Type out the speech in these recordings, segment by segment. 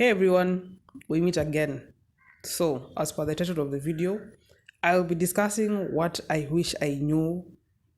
Hey everyone, we meet again. So, as per the title of the video, I'll be discussing what I wish I knew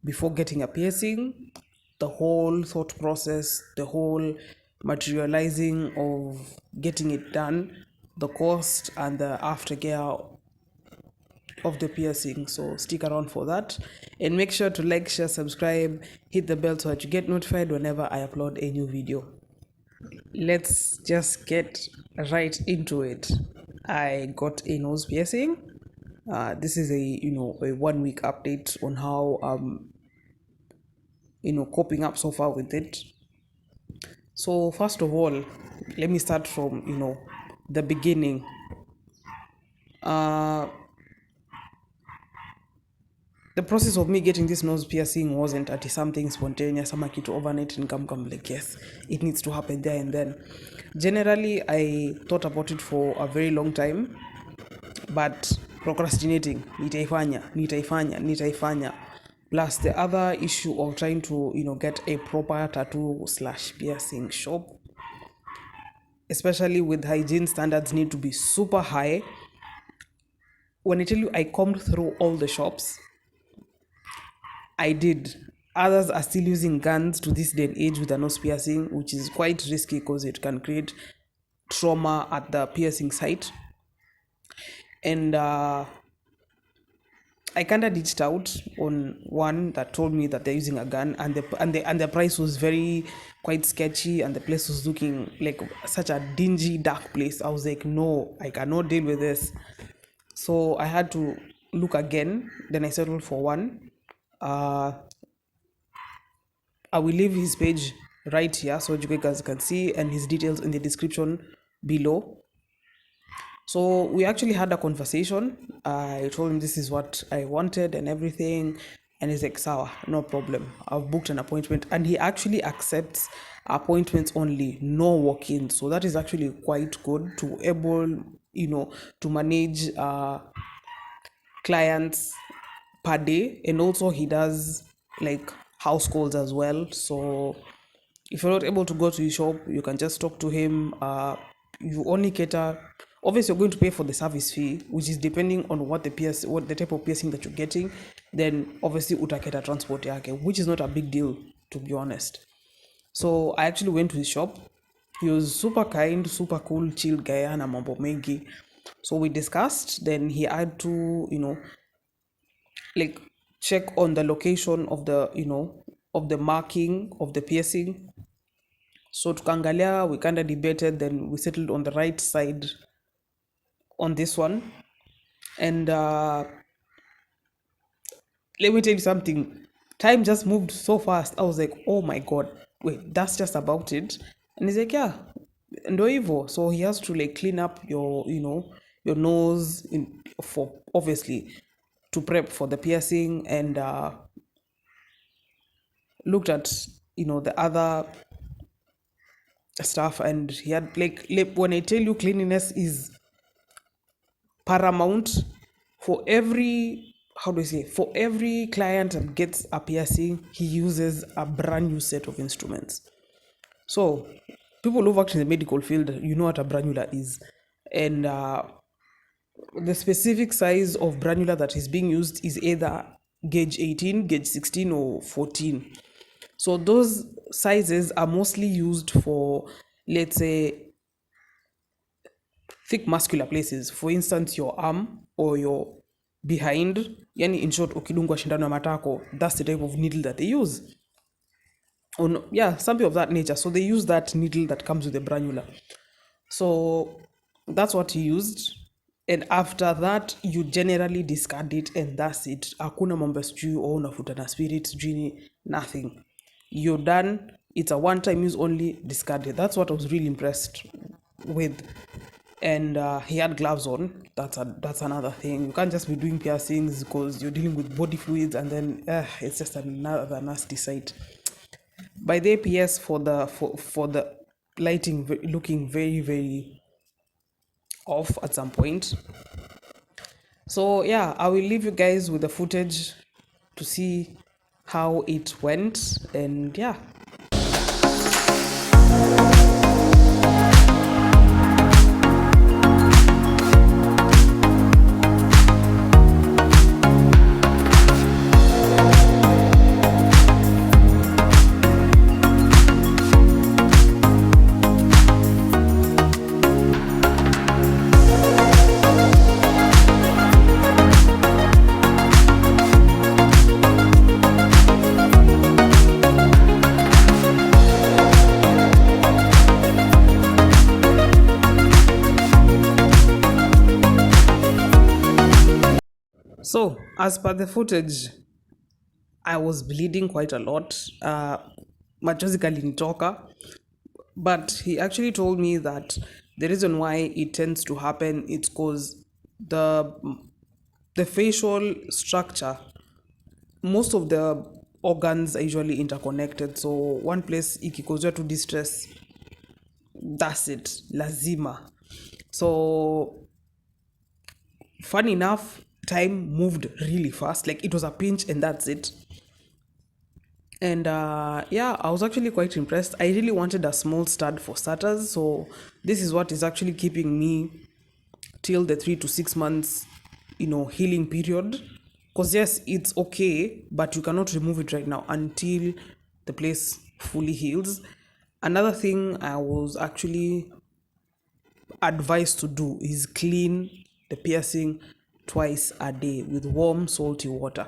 before getting a piercing, the whole thought process, the whole materializing of getting it done, the cost, and the aftercare of the piercing. So, stick around for that and make sure to like, share, subscribe, hit the bell so that you get notified whenever I upload a new video. Let's just get right into it. I got a nose piercing. This is a 1 week update on how coping up so far with it. So first of all, let me start from the beginning. The process of me getting this nose piercing wasn't at something spontaneous. I'm to overnight and come like, yes, it needs to happen there and then. Generally, I thought about it for a very long time, but procrastinating, nitaifanya. Plus the other issue of trying to get a proper tattoo / piercing shop, especially with hygiene standards need to be super high. When I tell you I combed through all the shops, I did. Others are still using guns to this day and age with a nose piercing, which is quite risky because it can create trauma at the piercing site. And I kind of ditched out on one that told me that they're using a gun, and the price was very quite sketchy, and the place was looking like such a dingy, dark place. I was like, no, I cannot deal with this. So I had to look again. Then I settled for one. I will leave his page right here so you guys can see, and his details in the description below. So we actually had a conversation. I told him this is what I wanted and everything, and he's like, "Sawa, no problem. I've booked an appointment," and he actually accepts appointments only, no walk-in. So that is actually quite good to able to manage clients per day. And also he does like house calls as well. So if you're not able to go to his shop, you can just talk to him. You only cater, obviously you're going to pay for the service fee, which is depending on what the type of piercing that you're getting. Then obviously utaketa transport yake, which is not a big deal, to be honest. So I actually went to his shop. He was super kind, super cool, chill guy, and mambo mengi. So we discussed. Then he had to like check on the location of the marking of the piercing. So tukangalia, we kind of debated, then we settled on the right side on this one. And let me tell you something, time just moved so fast. I was like, oh my god, wait, that's just about it. And he's like, yeah, ndo hivyo. So he has to like clean up your nose for obviously to prep for the piercing, and looked at the other stuff. And he had like, when I tell you cleanliness is paramount for every, for every client that gets a piercing, he uses a brand new set of instruments. So people who've worked in the medical field, you know what a branula is, and the specific size of branula that is being used is either gauge 18, gauge 16, or 14. So those sizes are mostly used for, let's say, thick muscular places. For instance, your arm or your behind. Yani in short, ukidungwa shindano ya matako, that's the type of needle that they use. Something of that nature. So they use that needle that comes with the branula. So that's what he used. And after that, you generally discard it, and that's it. Hakuna mambo sijui au unafuta na spirit sijui, nothing. You're done. It's a one-time use only, discarded. That's what I was really impressed with. And he had gloves on. That's another thing. You can't just be doing piercings because you're dealing with body fluids, and then it's just another nasty sight. By the APS for the lighting looking very, very off at some point. So yeah, I will leave you guys with the footage to see how it went. And yeah. So, as per the footage, I was bleeding quite a lot. Machozi kalinitoka. But he actually told me that the reason why it tends to happen is because the the facial structure, most of the organs are usually interconnected. So one place ikikoziwa to distress, that's it, lazima. So funny enough, time moved really fast. Like it was a pinch and that's it. And yeah, I was actually quite impressed. I really wanted a small stud for starters, so this is what is actually keeping me till the 3 to 6 months, healing period. Because yes, it's okay, but you cannot remove it right now until the place fully heals. Another thing I was actually advised to do is clean the piercing twice a day with warm salty water.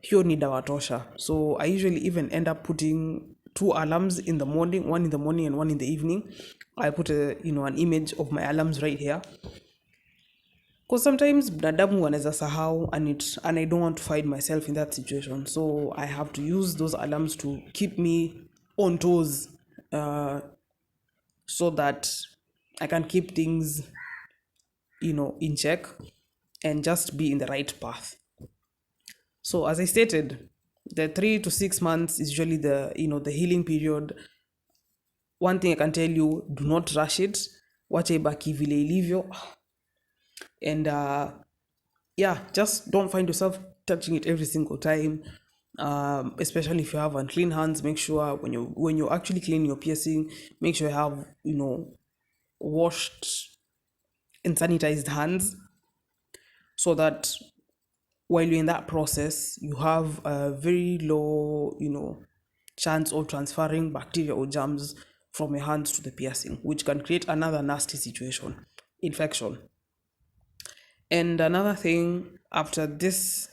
Hiyo ni dawa tosha. So I usually even end up putting two alarms in the morning, one in the morning and one in the evening. I put an image of my alarms right here. Because sometimes binadamu wanaweza sahau and I don't want to find myself in that situation. So I have to use those alarms to keep me on toes, so that I can keep things, in check and just be in the right path. So as I stated, the 3 to 6 months is usually the healing period. One thing I can tell you, do not rush it. Wacha ibaki vile ilivyo. And yeah, just don't find yourself touching it every single time. Especially if you have unclean hands, make sure when you actually clean your piercing, make sure you have washed and sanitized hands, so that while you're in that process, you have a very low, chance of transferring bacteria or germs from your hands to the piercing, which can create another nasty situation, infection. And another thing, after this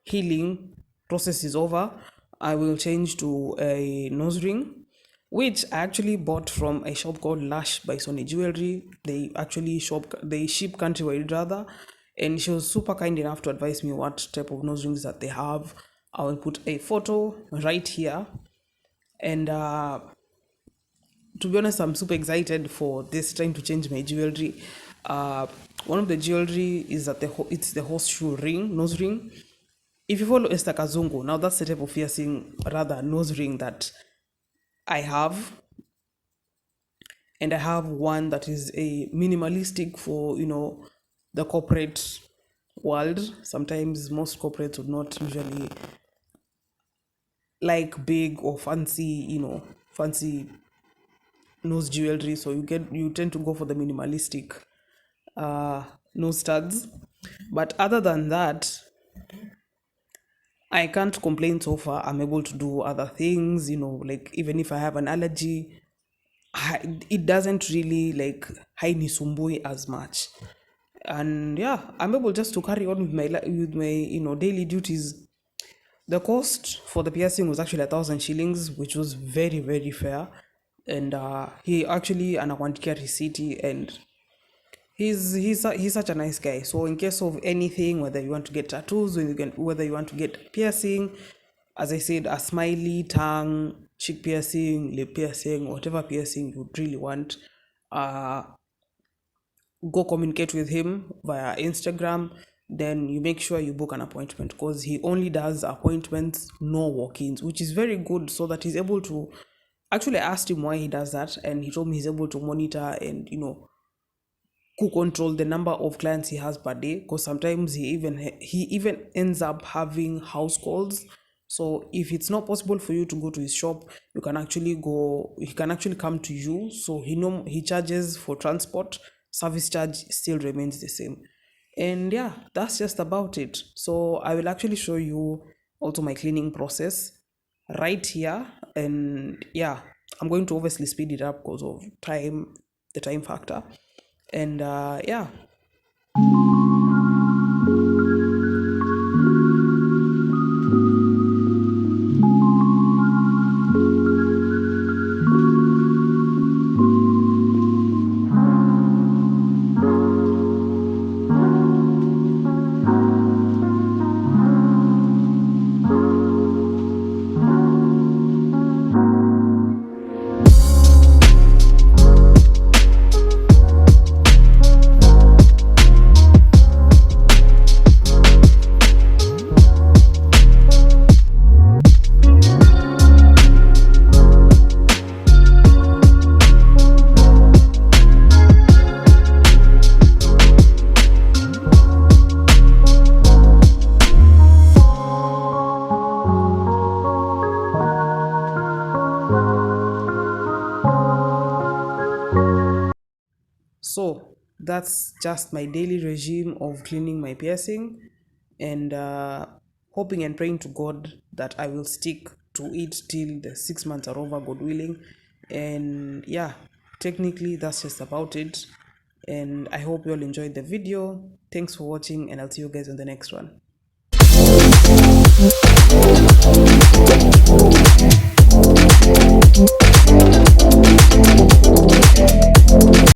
healing process is over, I will change to a nose ring, which I actually bought from a shop called Lush by Soni Jewelry. They ship countrywide rather, and she was super kind enough to advise me what type of nose rings that they have. I will put a photo right here, and to be honest, I'm super excited for this time to change my jewelry. One of the jewelry is that it's the horseshoe ring, nose ring. If you follow Esther Kazungu, now that's the type of piercing, rather nose ring that I have. And I have one that is a minimalistic for, the corporate world. Sometimes most corporates would not usually like big or fancy nose jewelry. So you tend to go for the minimalistic nose studs. But other than that, I can't complain so far. I'm able to do other things, like even if I have an allergy, it doesn't really like hainisumbui as much. And yeah, I'm able just to carry on with my daily duties. The cost for the piercing was actually 1,000 shillings, which was very, very fair. And he actually anakuandikia risiti, and he's such a nice guy. So in case of anything, whether you want to get tattoos, whether you want to get piercing, as I said, a smiley, tongue, cheek piercing, lip piercing, whatever piercing you really want, go communicate with him via Instagram. Then you make sure you book an appointment, because he only does appointments, no walk-ins, which is very good, so that he's able to actually, I asked him why he does that, and he told me he's able to monitor and control the number of clients he has per day, because sometimes he even ends up having house calls. So if it's not possible for you to go to his shop, he can actually come to you. So he charges for transport. Service charge still remains the same. And yeah, that's just about it. So I will actually show you also my cleaning process right here. And yeah, I'm going to obviously speed it up because of the time factor. And yeah. that's just my daily regime of cleaning my piercing, and hoping and praying to God that I will stick to it till the 6 months are over, God willing. And yeah, technically that's just about it. And I hope you all enjoyed the video. Thanks for watching, and I'll see you guys on the next one.